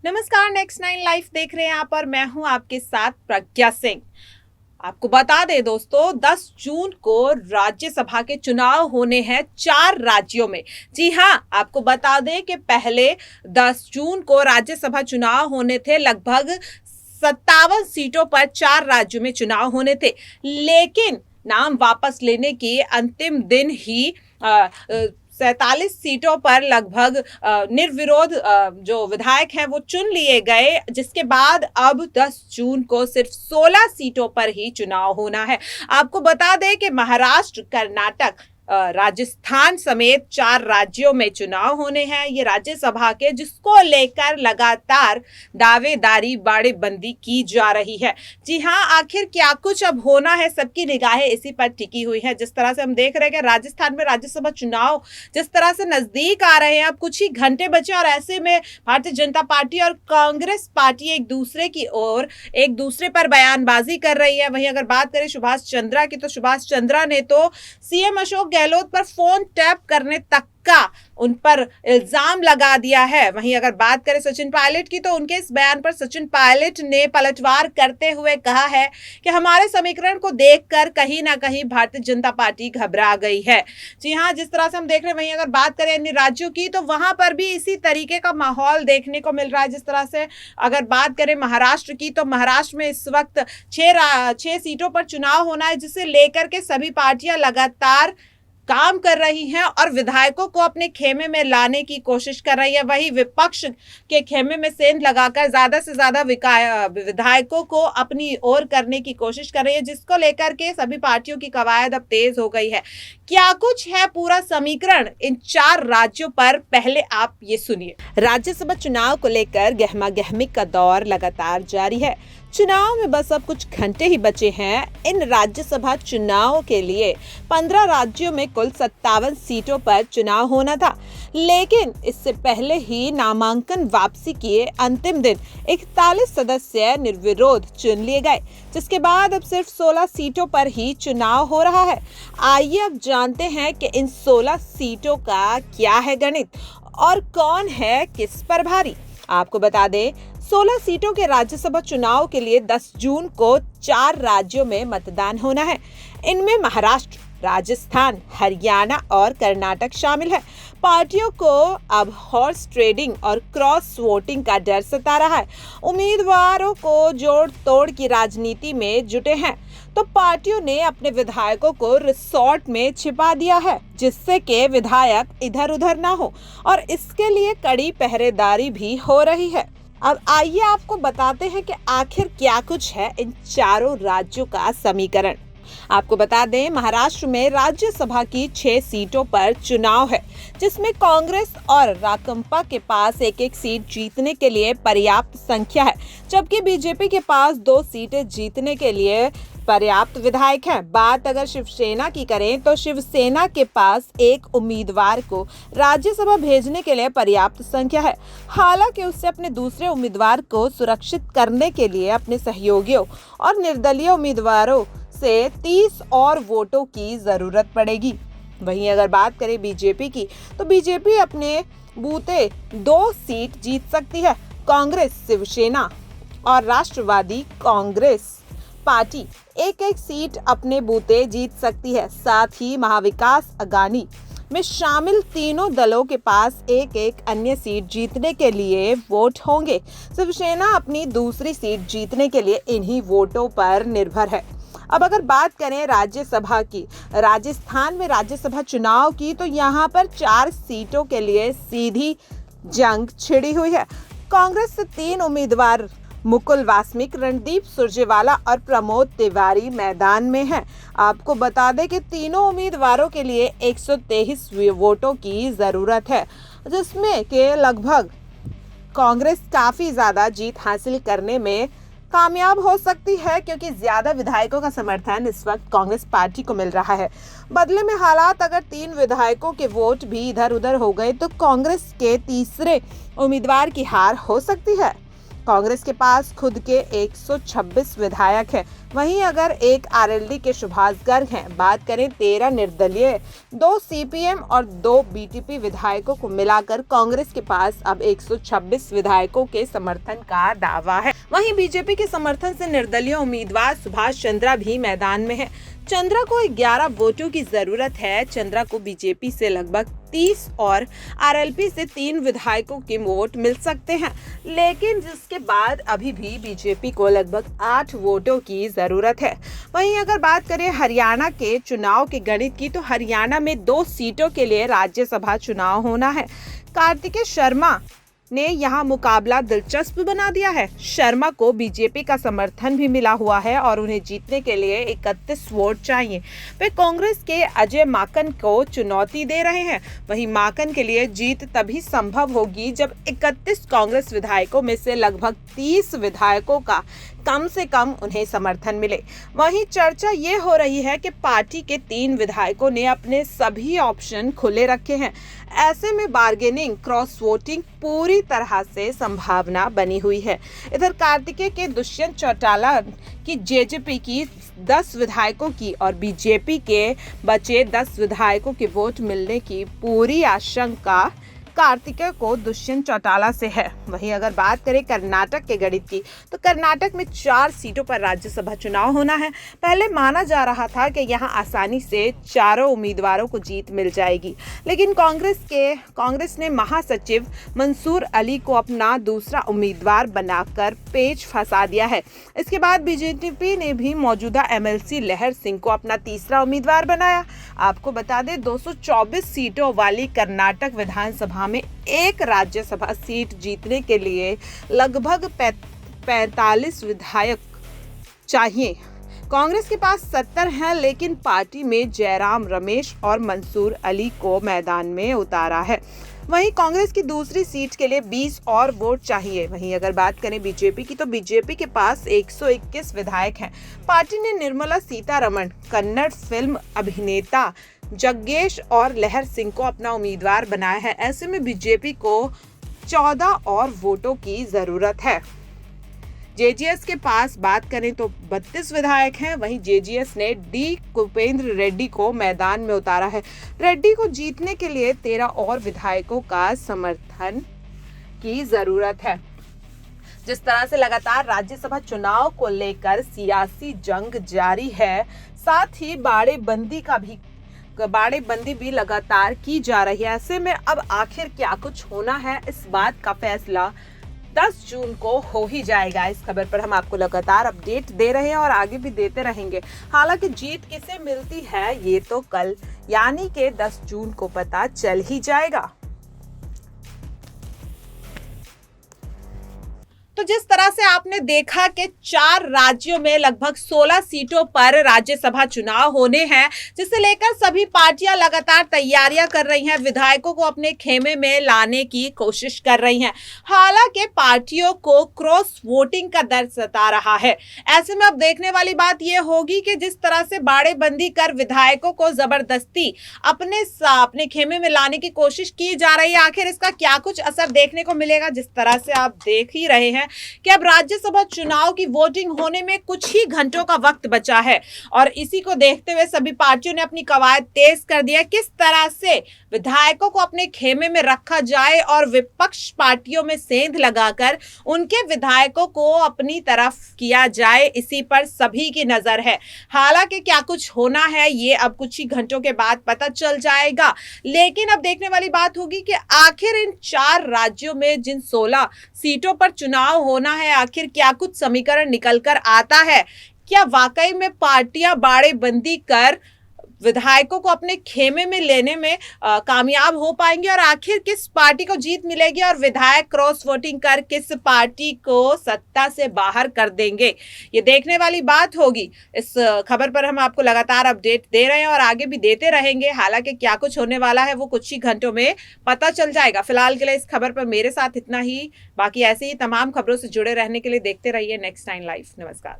नमस्कार, next nine life देख रहे हैं आप और मैं हूं आपके साथ प्रज्ञा सिंह। आपको बता दें दोस्तों, 10 जून को राज्यसभा के चुनाव होने हैं 4 राज्यों में। जी हाँ, आपको बता दें कि पहले 10 जून को राज्यसभा चुनाव होने थे। लगभग 57 सीटों पर 4 राज्यों में चुनाव होने थे, लेकिन नाम वापस लेने के अंतिम दिन ही 47 सीटों पर लगभग निर्विरोध जो विधायक हैं वो चुन लिए गए, जिसके बाद अब 10 जून को सिर्फ 16 सीटों पर ही चुनाव होना है। आपको बता दें कि महाराष्ट्र, कर्नाटक, राजस्थान समेत 4 राज्यों में चुनाव होने हैं ये राज्यसभा के, जिसको लेकर लगातार दावेदारी बाड़ेबंदी की जा रही है। जी हाँ, आखिर क्या कुछ अब होना है, सबकी निगाहें इसी पर टिकी हुई है। जिस तरह से हम देख रहे हैं कि राजस्थान में राज्यसभा चुनाव जिस तरह से नजदीक आ रहे हैं, अब कुछ ही घंटे बचे और ऐसे में भारतीय जनता पार्टी और कांग्रेस पार्टी एक दूसरे पर बयानबाजी कर रही है। वहीं अगर बात करें सुभाष चंद्रा की, तो सुभाष चंद्रा ने तो सीएम अशोक गहलोत पर फोन टैप करने तक का उन पर इल्जाम लगा दिया है। वहीं अगर बात करें सचिन पायलट की, तो उनके इस बयान पर सचिन पायलट ने पलटवार करते हुए कहा है कि हमारे समीकरण को देखकर कहीं ना कहीं भारतीय जनता पार्टी घबरा गई है। जी हाँ, जिस तरह से हम देख रहे हैं। वहीं अगर बात करें अन्य राज्यों की, तो वहां पर भी इसी तरीके का माहौल देखने को मिल रहा है। जिस तरह से अगर बात करें महाराष्ट्र की, तो महाराष्ट्र में इस वक्त 6 सीटों पर चुनाव होना है, जिसे लेकर के सभी पार्टियां लगातार काम कर रही हैं और विधायकों को अपने खेमे में लाने की कोशिश कर रही है। वही विपक्ष के खेमे में सेंध लगाकर ज्यादा से ज्यादा विधायकों को अपनी ओर करने की कोशिश कर रही है, जिसको लेकर के सभी पार्टियों की कवायद अब तेज हो गई है। क्या कुछ है पूरा समीकरण इन 4 राज्यों पर, पहले आप ये सुनिए। राज्यसभा चुनाव को लेकर गहमा गहमी का दौर लगातार जारी है। चुनाव में बस अब कुछ घंटे ही बचे हैं। इन राज्यसभा चुनाव के लिए 15 राज्यों में कुल 57 सीटों पर चुनाव होना था, लेकिन इससे पहले ही नामांकन वापसी के अंतिम दिन 41 सदस्य निर्विरोध चुन लिए गए, जिसके बाद अब सिर्फ 16 सीटों पर ही चुनाव हो रहा है। आइए अब जानते हैं कि इन 16 सीटों का क्या है गणित और कौन है किस पर भारी। आपको बता दें, 16 सीटों के राज्यसभा चुनाव के लिए 10 जून को 4 राज्यों में मतदान होना है। इनमें महाराष्ट्र, राजस्थान, हरियाणा और कर्नाटक शामिल है। पार्टियों को अब हॉर्स ट्रेडिंग और क्रॉस वोटिंग का डर सता रहा है। उम्मीदवारों को जोड़ तोड़ की राजनीति में जुटे हैं, तो पार्टियों ने अपने विधायकों को रिसोर्ट में छिपा दिया है, जिससे कि विधायक इधर उधर ना हो, और इसके लिए कड़ी पहरेदारी भी हो रही है। अब आइए आपको बताते हैं कि आखिर क्या कुछ है इन चारों राज्यों का समीकरण। आपको बता दें, महाराष्ट्र में राज्यसभा की 6 सीटों पर चुनाव है, जिसमें कांग्रेस और राकंपा के पास एक एक सीट जीतने के लिए पर्याप्त संख्या है, जबकि बीजेपी के पास 2 सीटें जीतने के लिए पर्याप्त विधायक हैं। बात अगर शिवसेना की करें, तो शिवसेना के पास एक उम्मीदवार को राज्यसभा भेजने के लिए पर्याप्त संख्या है। हालांकि उससे अपने दूसरे उम्मीदवार को सुरक्षित करने के लिए अपने सहयोगियों और निर्दलीय उम्मीदवारों से 30 और वोटों की जरूरत पड़ेगी। वहीं अगर बात करें बीजेपी की, तो बीजेपी अपने बूते 2 सीट जीत सकती है। कांग्रेस, शिवसेना और राष्ट्रवादी कांग्रेस पार्टी एक एक सीट अपने बूते जीत सकती है। साथ ही महाविकास अघाड़ी में शामिल तीनों दलों के पास एक एक अन्य सीट जीतने के लिए वोट होंगे। शिवसेना अपनी दूसरी सीट जीतने के लिए इन्हीं वोटों पर निर्भर है। अब अगर बात करें राज्यसभा की, राजस्थान में राज्यसभा चुनाव की, तो यहाँ पर 4 सीटों के लिए सीधी जंग छिड़ी हुई है। कांग्रेस से 3 उम्मीदवार मुकुल वासनिक, रणदीप सुरजेवाला और प्रमोद तिवारी मैदान में हैं। आपको बता दें कि तीनों उम्मीदवारों के लिए 123 वोटों की जरूरत है, जिसमें के लगभग कांग्रेस काफी ज्यादा जीत हासिल करने में कामयाब हो सकती है, क्योंकि ज्यादा विधायकों का समर्थन इस वक्त कांग्रेस पार्टी को मिल रहा है। बदले में हालात अगर 3 विधायकों के वोट भी इधर उधर हो गए, तो कांग्रेस के तीसरे उम्मीदवार की हार हो सकती है। कांग्रेस के पास खुद के 126 विधायक हैं। वहीं अगर एक आरएलडी के सुभाष गर्ग हैं, बात करें 13 निर्दलीय, 2 सीपीएम और 2 बीटीपी विधायकों को मिलाकर कांग्रेस के पास अब 126 विधायकों के समर्थन का दावा है। वहीं बीजेपी के समर्थन से निर्दलीय उम्मीदवार सुभाष चंद्रा भी मैदान में है। चंद्रा को 11 वोटों की जरूरत है। चंद्रा को बीजेपी से लगभग 30 और आरएलपी से 3 विधायकों के वोट मिल सकते हैं, लेकिन जिसके बाद अभी भी बीजेपी को लगभग 8 वोटों की जरूरत है। वहीं अगर बात करें हरियाणा के चुनाव के गणित की, तो हरियाणा में 2 सीटों के लिए राज्यसभा चुनाव होना है। कार्तिकेय शर्मा ने यहां मुकाबला दिलचस्प बना दिया है। शर्मा को बीजेपी का समर्थन भी मिला हुआ है और उन्हें जीतने के लिए 31 वोट चाहिए। वे कांग्रेस के अजय माकन को चुनौती दे रहे हैं। वहीं माकन के लिए जीत तभी संभव होगी जब 31 कांग्रेस विधायकों में से लगभग 30 विधायकों का कम से कम उन्हें समर्थन मिले। वहीं चर्चा ये हो रही है कि पार्टी के 3 विधायकों ने अपने सभी ऑप्शन खुले रखे हैं। ऐसे में बार्गेनिंग, क्रॉस वोटिंग पूरी तरह से संभावना बनी हुई है। इधर कार्तिकेय के दुष्यंत चौटाला की जेजेपी की 10 विधायकों की और बीजेपी के बचे 10 विधायकों के वोट मिलने की पूरी आशंका कार्तिकेय को दुष्यंत चौटाला से है। वहीं अगर बात करें कर्नाटक के गणित की, तो कर्नाटक में 4 सीटों पर राज्यसभा चुनाव होना है। पहले माना जा रहा था कि यहां आसानी से चारों उम्मीदवारों को जीत मिल जाएगी, लेकिन कांग्रेस ने महासचिव मंसूर अली को अपना दूसरा उम्मीदवार बनाकर पेच फंसा दिया है। इसके बाद बीजेपी ने भी मौजूदा एमएलसी लहर सिंह को अपना तीसरा उम्मीदवार बनाया। आपको बता दें 224 सीटों वाली कर्नाटक विधानसभा में एक राज्यसभा सीट जीतने के लिए लगभग 45 विधायक चाहिए। कांग्रेस के पास 70 हैं, लेकिन पार्टी में जयराम रमेश और मंसूर अली को मैदान में उतारा है। वहीं कांग्रेस की दूसरी सीट के लिए 20 और वोट चाहिए। वहीं अगर बात करें बीजेपी की, तो बीजेपी के पास 121 विधायक हैं। पार्टी ने निर्मला सीतारमण, कन्नड़ फिल्म अभिनेता जग्गेश और लहर सिंह को अपना उम्मीदवार बनाया है। ऐसे में बीजेपी को 14 और वोटों की जरूरत है। जेजेएस के पास बात करें तो 32 विधायक हैं। वहीं जेजेएस ने डी कुपेंद्र रेड्डी को मैदान में उतारा है। रेड्डी को जीतने के लिए 13 और विधायकों का समर्थन की जरूरत है। जिस तरह से लगातार राज्यसभा चुनाव को लेकर सियासी जंग जारी है, साथ ही बाड़ेबंदी भी लगातार की जा रही है। ऐसे में अब आखिर क्या कुछ होना है, इस बात का फैसला 10 जून को हो ही जाएगा। इस खबर पर हम आपको लगातार अपडेट दे रहे हैं और आगे भी देते रहेंगे। हालांकि जीत किसे मिलती है ये तो कल यानी कि 10 जून को पता चल ही जाएगा। तो जिस तरह से आपने देखा कि 4 राज्यों में लगभग 16 सीटों पर राज्यसभा चुनाव होने हैं, जिसे लेकर सभी पार्टियां लगातार तैयारियां कर रही हैं, विधायकों को अपने खेमे में लाने की कोशिश कर रही हैं। हालांकि पार्टियों को क्रॉस वोटिंग का डर सता रहा है। ऐसे में अब देखने वाली बात यह होगी कि जिस तरह से बाड़ेबंदी कर विधायकों को जबरदस्ती अपने खेमे में लाने की कोशिश की जा रही है, आखिर इसका क्या कुछ असर देखने को मिलेगा। जिस तरह से आप देख ही रहे हैं कि अब राज्यसभा चुनाव की वोटिंग होने में कुछ ही घंटों का वक्त बचा है और इसी को देखते हुए सभी पार्टियों ने अपनी कवायद तेज कर दी है। किस तरह से विधायकों को अपने खेमे में रखा जाए और विपक्ष पार्टियों में सेंध लगाकर उनके विधायकों को अपनी तरफ किया जाए, इसी पर सभी की नजर है। हालांकि क्या कुछ होना है ये अब कुछ ही घंटों के बाद पता चल जाएगा, लेकिन अब देखने वाली बात होगी कि आखिर इन 4 राज्यों में जिन 16 सीटों पर चुनाव होना है, आखिर क्या कुछ समीकरण निकल कर आता है। क्या वाकई में पार्टियां बाड़ेबंदी कर विधायकों को अपने खेमे में लेने में कामयाब हो पाएंगी और आखिर किस पार्टी को जीत मिलेगी और विधायक क्रॉस वोटिंग कर किस पार्टी को सत्ता से बाहर कर देंगे, ये देखने वाली बात होगी। इस खबर पर हम आपको लगातार अपडेट दे रहे हैं और आगे भी देते रहेंगे। हालांकि क्या कुछ होने वाला है वो कुछ ही घंटों में पता चल जाएगा। फिलहाल के लिए इस खबर पर मेरे साथ इतना ही। बाकी ऐसे ही तमाम खबरों से जुड़े रहने के लिए देखते रहिए नेक्स्ट टाइम लाइव। नमस्कार।